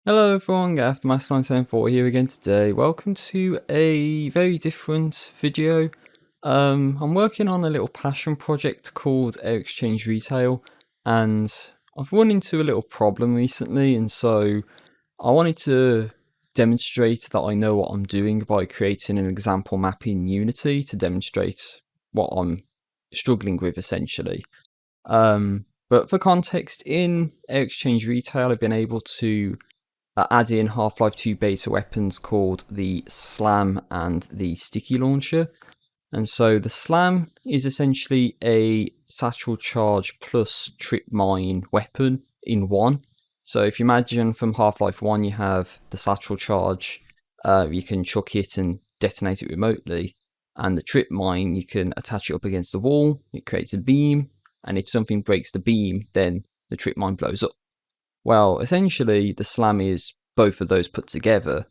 Hello everyone, After Master974 here again today. Welcome to a very different video. I'm working on a little passion project called Air Exchange Retail, and I've run into a little problem recently, and so I wanted to demonstrate that I know what I'm doing by creating an example map in Unity to demonstrate what I'm struggling with essentially. But for context, in Air Exchange Retail I've been able to add in Half-Life 2 beta weapons called the Slam and the Sticky Launcher. And so the Slam is essentially a satchel charge plus trip mine weapon in one. So if you imagine from Half-Life 1 you have the satchel charge, you can chuck it and detonate it remotely. And the trip mine, you can attach it up against the wall, it creates a beam, and if something breaks the beam, then the trip mine blows up. Well, essentially, the Slam is both of those put together.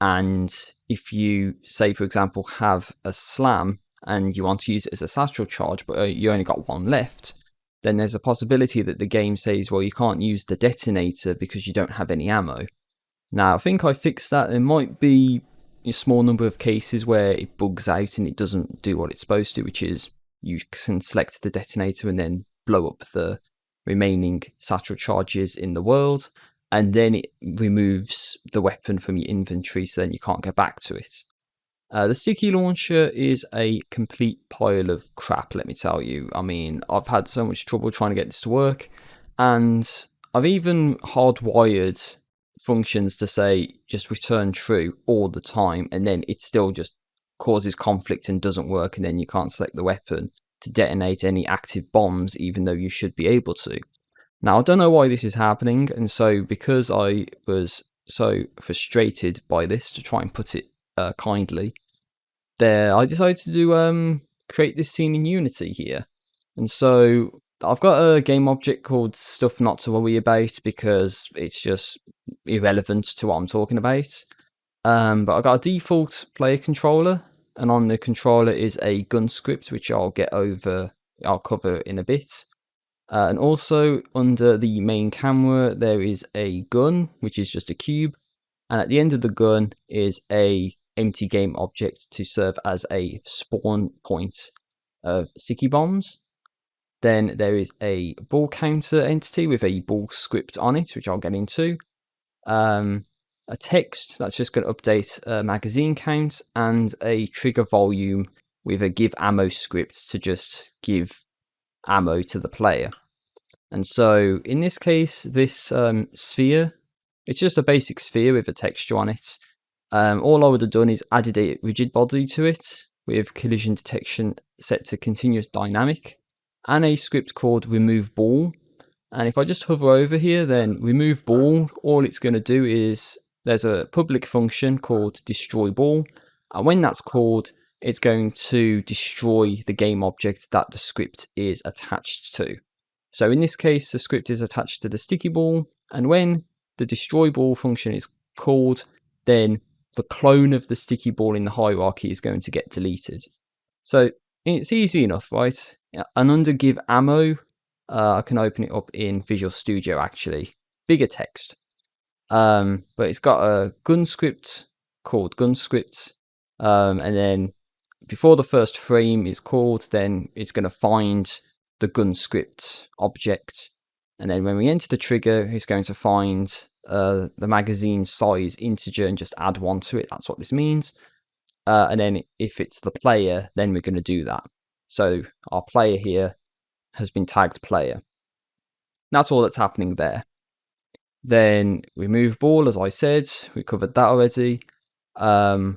And if you, say, for example, have a Slam and you want to use it as a satchel charge, but you only got one left, then there's a possibility that the game says, well, you can't use the detonator because you don't have any ammo. Now, I think I fixed that. There might be a small number of cases where it bugs out and it doesn't do what it's supposed to, which is you can select the detonator and then blow up the remaining satchel charges in the world, and then it removes the weapon from your inventory, so then you can't go back to it. The sticky launcher is a complete pile of crap, let me tell you. I mean, I've had so much trouble trying to get this to work, and I've even hardwired functions to say just return true all the time, and then it still just causes conflict and doesn't work, and then you can't select the weapon to detonate any active bombs, even though you should be able to. Now, I don't know why this is happening, and so because I was so frustrated by this, to try and put it kindly, I decided to do create this scene in Unity here. And so I've got a game object called stuff not to worry about because it's just irrelevant to what I'm talking about. But I've got a default player controller, and on the controller is a gun script, which I'll cover in a bit. And also under the main camera, there is a gun, which is just a cube. And at the end of the gun is a empty game object to serve as a spawn point of sticky bombs. Then there is a ball counter entity with a ball script on it, which I'll get into. A text that's just going to update a magazine count, and a trigger volume with a give ammo script to just give ammo to the player. And so in this case, this sphere, it's just a basic sphere with a texture on it. All I would have done is added a rigid body to it with collision detection set to continuous dynamic, and a script called remove ball. And if I just hover over here, then remove ball, all it's going to do is there's a public function called destroy ball, and when that's called, it's going to destroy the game object that the script is attached to. So in this case, the script is attached to the sticky ball, and when the destroy ball function is called, then the clone of the sticky ball in the hierarchy is going to get deleted. So it's easy enough, right? And under give ammo, I can open it up in Visual Studio actually. Bigger text. But it's got a gun script called gun script. And then before the first frame is called, then it's going to find the gun script object. And then when we enter the trigger, it's going to find the magazine size integer and just add one to it. That's what this means. And then if it's the player, then we're going to do that. So our player here has been tagged player. That's all that's happening there. Then remove ball, as I said, we covered that already. I'll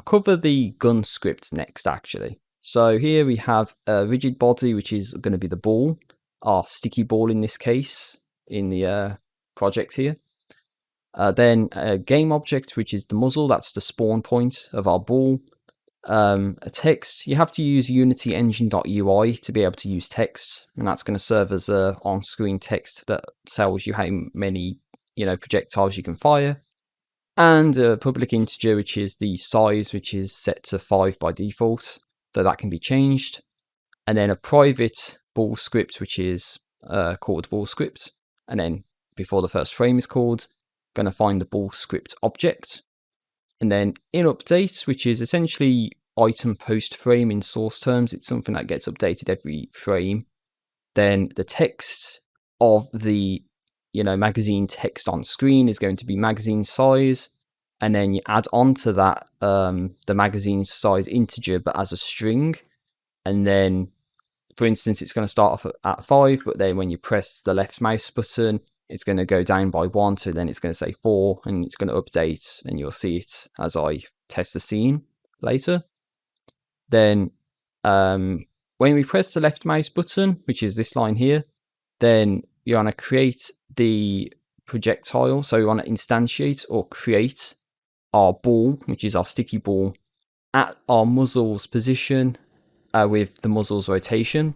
cover the gun script next, actually. So here we have a rigid body, which is going to be the ball, our sticky ball in this case, in the project here. Then a game object, which is the muzzle, that's the spawn point of our ball. A text, you have to use Unity engine.ui to be able to use text, and that's going to serve as a on-screen text that tells you how many projectiles you can fire. And a public integer, which is the size, which is set to 5 by default, so that can be changed. And then a private ball script, which is called ball script, and then before the first frame is called. going to find the ball script object. And then in update, which is essentially item post frame in source terms, it's something that gets updated every frame. Then the text of the magazine text on screen is going to be magazine size, and then you add on to that the magazine size integer but as a string. And then, for instance, it's going to start off at 5, but then when you press the left mouse button, it's going to go down by 1, so then it's going to say 4, and it's going to update, and you'll see it as I test the scene later. Then when we press the left mouse button, which is this line here, then you want to create the projectile. So we want to instantiate or create our ball, which is our sticky ball, at our muzzle's position with the muzzle's rotation.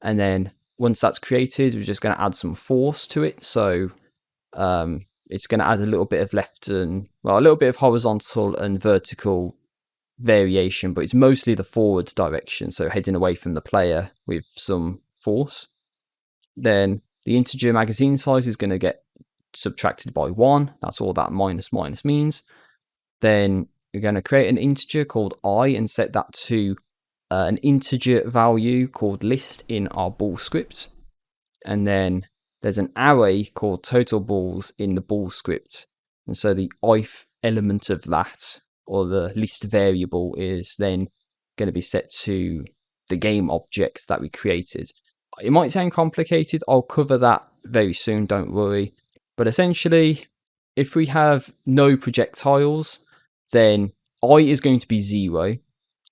And then once that's created, we're just going to add some force to it. So it's going to add a little bit of a little bit of horizontal and vertical variation, but it's mostly the forward direction, so heading away from the player with some force. Then the integer magazine size is going to get subtracted by 1. That's all that minus means. Then we're going to create an integer called I and set that to an integer value called list in our ball script. And then there's an array called total balls in the ball script. And so the if element of that, or the list variable, is then going to be set to the game object that we created. It might sound complicated. I'll cover that very soon, don't worry. But essentially, if we have no projectiles, then I is going to be 0.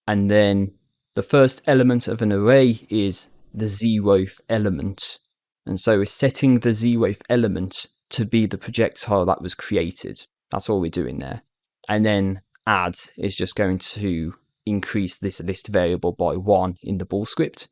And then the first element of an array is the 0th element. And so we're setting the 0th element to be the projectile that was created. That's all we're doing there. And then add is just going to increase this list variable by 1 in the ball script.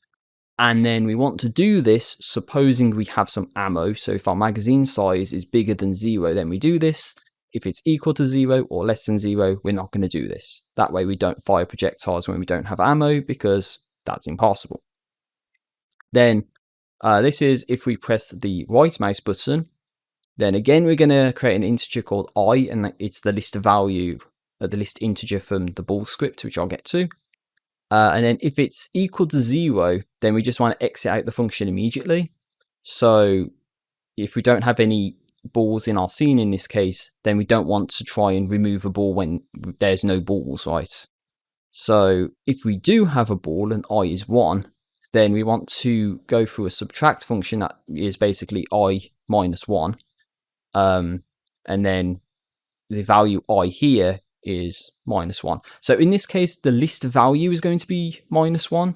And then we want to do this supposing we have some ammo. So if our magazine size is bigger than 0, then we do this. If it's equal to 0 or less than 0, we're not going to do this. That way we don't fire projectiles when we don't have ammo, because that's impossible. Then this is if we press the right mouse button. Then again, we're going to create an integer called I, and it's the list value, the list integer from the ball script, which I'll get to. And then if it's equal to 0, then we just want to exit out the function immediately. So if we don't have any balls in our scene in this case, then we don't want to try and remove a ball when there's no balls, right? So if we do have a ball and I is 1, then we want to go through a subtract function that is basically I minus 1. And then the value I here is -1. So in this case, the list value is going to be -1,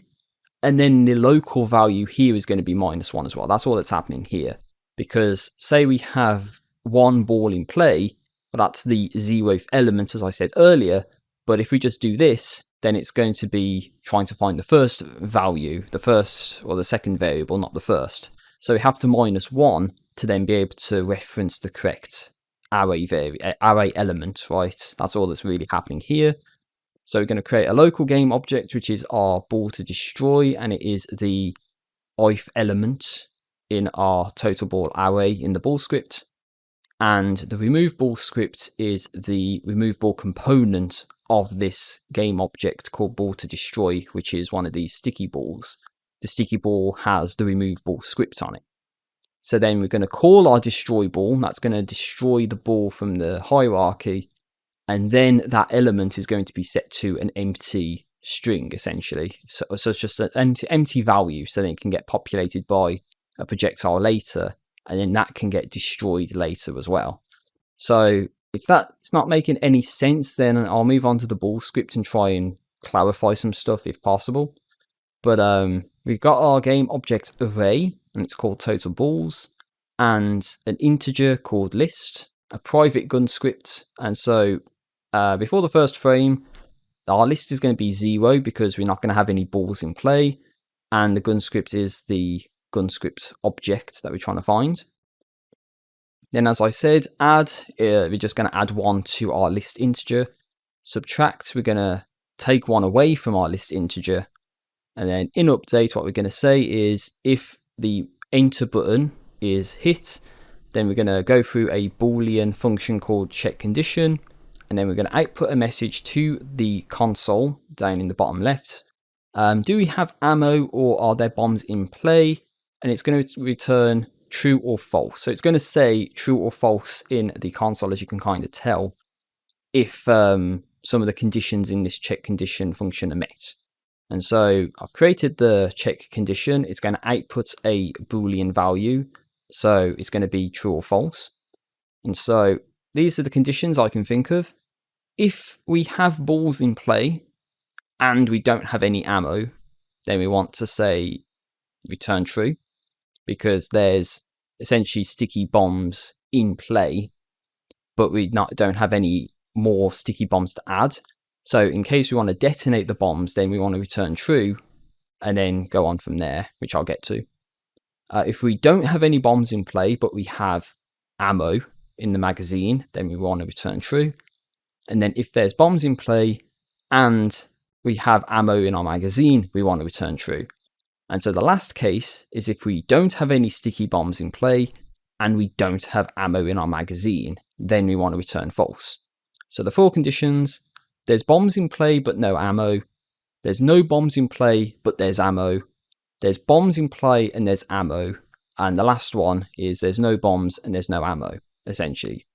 and then the local value here is going to be -1 as well. That's all that's happening here. Because say we have one ball in play, but that's the 0th element, as I said earlier. But if we just do this, then it's going to be trying to find the first value, the first or the second variable, not the first. So we have to -1 to then be able to reference the correct array element, right? That's all that's really happening here. So we're going to create a local game object, which is our ball to destroy, and it is the if element in our total ball array in the ball script. And the remove ball script is the remove ball component of this game object called ball to destroy, which is one of these sticky balls. The sticky ball has the remove ball script on it. So then we're going to call our destroy ball. That's going to destroy the ball from the hierarchy. And then that element is going to be set to an empty string, essentially. So it's just an empty value, so then it can get populated by a projectile later. And then that can get destroyed later as well. So if that's not making any sense, then I'll move on to the ball script and try and clarify some stuff if possible. But we've got our game object array, and it's called total balls, and an integer called list, a private gun script. And so before the first frame, our list is going to be 0 because we're not going to have any balls in play, and the gun script is the gun script object that we're trying to find. Then, as I said, add, we're just going to add 1 to our list integer. Subtract, we're going to take 1 away from our list integer. And then in update, what we're going to say is if the enter button is hit, Then we're going to go through a Boolean function called check condition, and then we're going to output a message to the console down in the bottom left. Do we have ammo, or are there bombs in play? And it's going to return true or false. So it's going to say true or false in the console, as you can kind of tell, if some of the conditions in this check condition function are met. And so I've created the check condition. It's going to output a Boolean value. So it's going to be true or false. And so these are the conditions I can think of. If we have balls in play and we don't have any ammo, then we want to say return true, because there's essentially sticky bombs in play, but we don't have any more sticky bombs to add. So in case we want to detonate the bombs, then we want to return true and then go on from there, which I'll get to. If we don't have any bombs in play, but we have ammo in the magazine, then we want to return true. And then if there's bombs in play and we have ammo in our magazine, we want to return true. And so the last case is if we don't have any sticky bombs in play and we don't have ammo in our magazine, then we want to return false. So the 4 conditions: there's bombs in play but no ammo, there's no bombs in play but there's ammo, there's bombs in play and there's ammo, and the last one is there's no bombs and there's no ammo, essentially.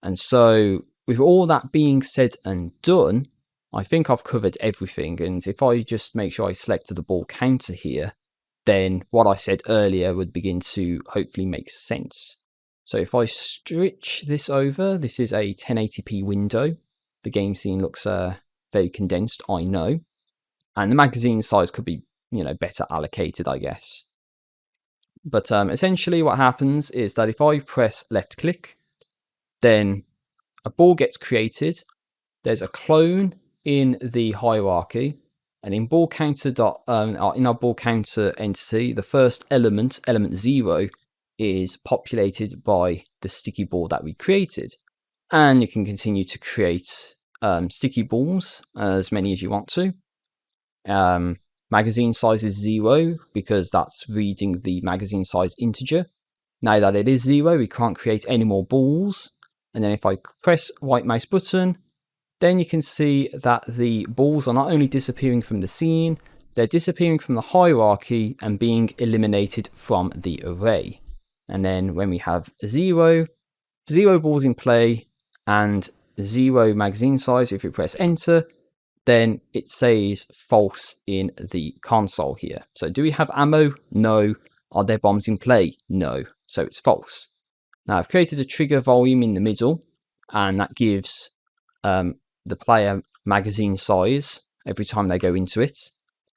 And so with all that being said and done, I think I've covered everything. And if I just make sure I select the ball counter here, then what I said earlier would begin to hopefully make sense. So if I stretch this over, this is a 1080p window. The game scene looks very condensed, I know. And the magazine size could be, better allocated, I guess. But essentially what happens is that if I press left click, then a ball gets created. There's a clone in the hierarchy, and in ball counter in our ball counter entity, the first element 0, is populated by the sticky ball that we created. And you can continue to create sticky balls, as many as you want to. Magazine size is 0 because that's reading the magazine size integer. Now that it is 0, we can't create any more balls. And then if I press right mouse button, then you can see that the balls are not only disappearing from the scene, they're disappearing from the hierarchy and being eliminated from the array. And then when we have 0 balls in play and 0 magazine size, if we press enter, then it says false in the console here. So do we have ammo? No. Are there bombs in play? No. So it's false. Now I've created a trigger volume in the middle, and that gives the player magazine size every time they go into it.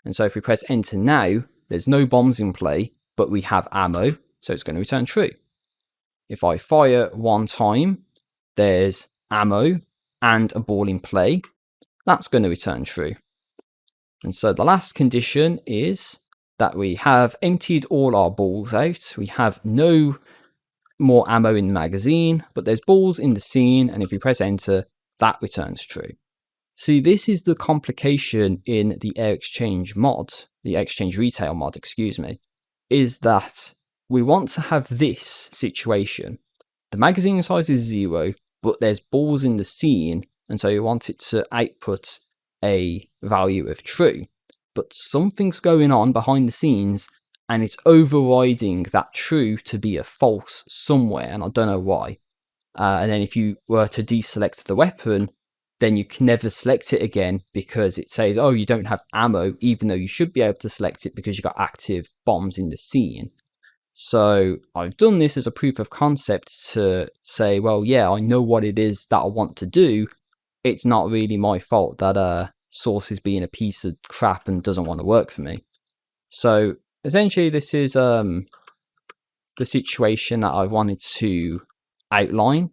And so if we press enter now, there's no bombs in play, but we have ammo, so it's going to return true. If I fire 1 time, there's ammo and a ball in play, that's going to return true. And so the last condition is that we have emptied all our balls out. We have no more ammo in the magazine, but there's balls in the scene, and if we press enter, that returns true. See, this is the complication in the Air Exchange mod, the Air Exchange Retail mod, is that we want to have this situation. The magazine size is 0, but there's balls in the scene, and so you want it to output a value of true. But something's going on behind the scenes, and it's overriding that true to be a false somewhere, and I don't know why. And then if you were to deselect the weapon, then you can never select it again because it says, oh, you don't have ammo, even though you should be able to select it because you've got active bombs in the scene. So I've done this as a proof of concept to say, well, yeah, I know what it is that I want to do. It's not really my fault that Source is being a piece of crap and doesn't want to work for me. So essentially, this is the situation that I wanted to outline.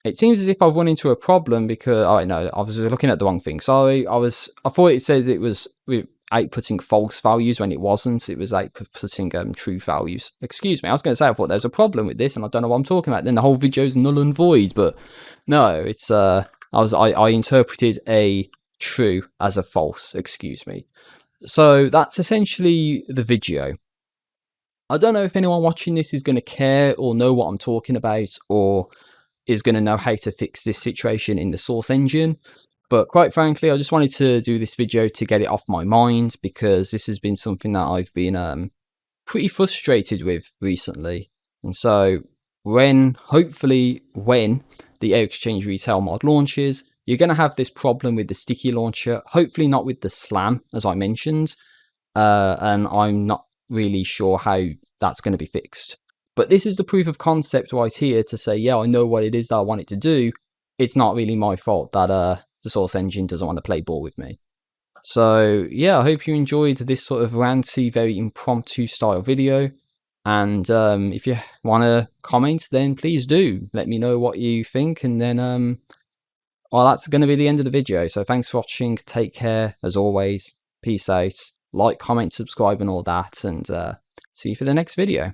It seems as if I've run into a problem because I was looking at the wrong thing. Sorry, I thought it said it was outputting false values when it wasn't. It was outputting true values. Excuse me. I was going to say I thought there's a problem with this and I don't know what I'm talking about. Then the whole video is null and void. But no, it's I interpreted a true as a false. Excuse me. So that's essentially the video. I don't know if anyone watching this is going to care or know what I'm talking about, or is going to know how to fix this situation in the Source engine. But quite frankly, I just wanted to do this video to get it off my mind, because this has been something that I've been pretty frustrated with recently. And so hopefully when the Air Exchange Retail mod launches, you're going to have this problem with the sticky launcher, hopefully not with the SLAM, as I mentioned. And I'm not really sure how that's going to be fixed. But this is the proof of concept right here to say, yeah, I know what it is that I want it to do. It's not really my fault that the Source engine doesn't want to play ball with me. So yeah, I hope you enjoyed this sort of ranty, very impromptu style video. And if you want to comment, then please do let me know what you think. And then, well, that's going to be the end of the video. So thanks for watching. Take care as always. Peace out. Like, comment, subscribe, and all that. And see you for the next video.